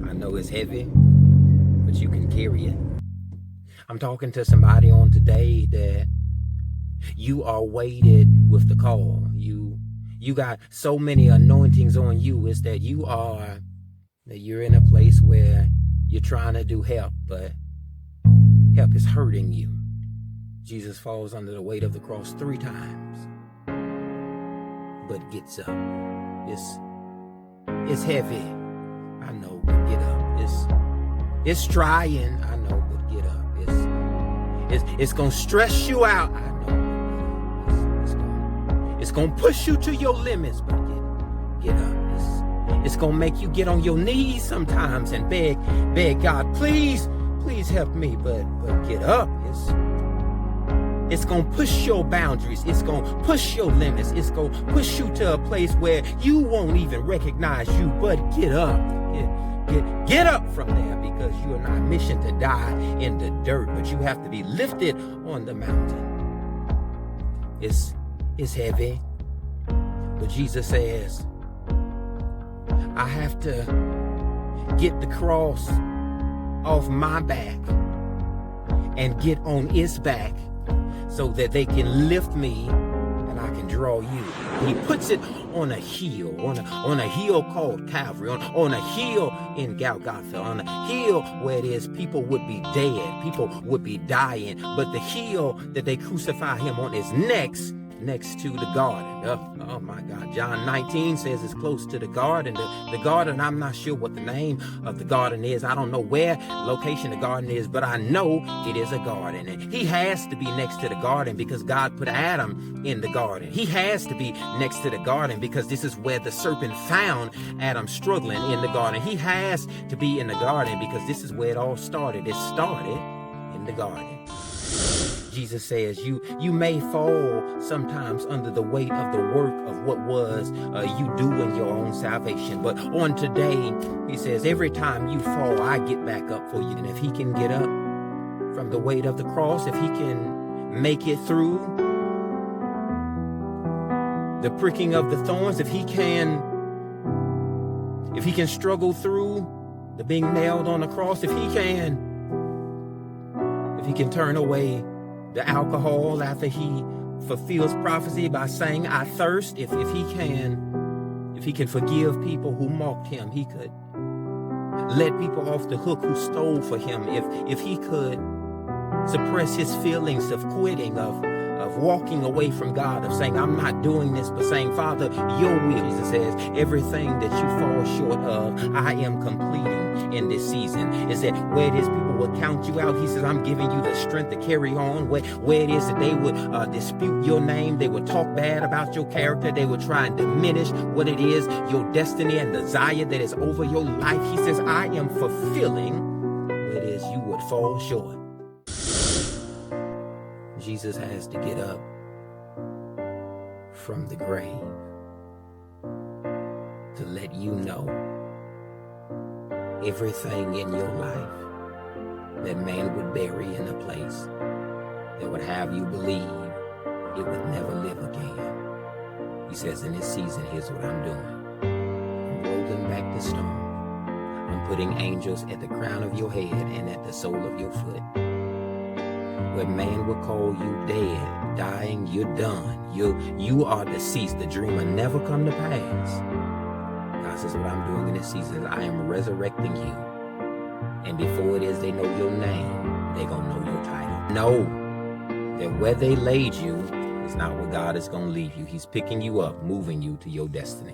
I know it's heavy, but you can carry it. I'm talking to somebody on today that you are weighted with the call. You got so many anointings on you. It's that you're in a place where you're trying to do help, but help is hurting you. Jesus falls under the weight of the cross 3 times, but gets up. It's heavy, I know, but get up. It's trying, I know, but get up. It's gonna stress you out, I know. It's gonna push you to your limits, but get up. It's gonna make you get on your knees sometimes and beg God, please help me, but get up. It's gonna push your boundaries. It's gonna push your limits. It's gonna push you to a place where you won't even recognize you, but get up. Get up from there, because you are not mission to die in the dirt, but you have to be lifted on the mountain. It's heavy, but Jesus says, I have to get the cross off my back and get on its back so that they can lift me and I can draw you. He puts it on a hill, on a hill called Calvary, on a hill in Golgotha, on a hill where it is people would be dead, people would be dying, but the hill that they crucify him on is next to the garden. Oh my God. John 19 says it's close to the garden. The garden, I'm not sure what the name of the garden is. I don't know where location the garden is, but I know it is a garden. And he has to be next to the garden because God put Adam in the garden. He has to be next to the garden because this is where the serpent found Adam struggling in the garden. He has to be in the garden because this is where it all started. It started in the garden. Jesus says you may fall sometimes under the weight of the work of what was you doing your own salvation. But on today, he says, every time you fall, I get back up for you. And if he can get up from the weight of the cross, if he can make it through the pricking of the thorns, if he can struggle through the being nailed on the cross, if he can turn away the alcohol after he fulfills prophecy by saying, I thirst, if he can forgive people who mocked him, he could let people off the hook who stole for him, if he could suppress his feelings of quitting, of walking away from God, of saying, I'm not doing this, but saying, Father, your will. Jesus says, everything that you fall short of, I am completing in this season. Is that where it is people will count you out, he says, I'm giving you the strength to carry on. Where it is that they would dispute your name, they would talk bad about your character, they would try and diminish what it is, your destiny and desire that is over your life. He says, I am fulfilling what it is you would fall short. Jesus has to get up from the grave to let you know everything in your life that man would bury in a place that would have you believe it would never live again. He says, in this season, here's what I'm doing. I'm rolling back the stone. I'm putting angels at the crown of your head and at the sole of your foot. Where man would call you dead, dying, you're done. You are deceased. The dream will never come to pass. God says, what I'm doing in this season, I am resurrecting you. And before it is they know your name, they're going to know your title. Know that where they laid you is not where God is going to leave you. He's picking you up, moving you to your destiny.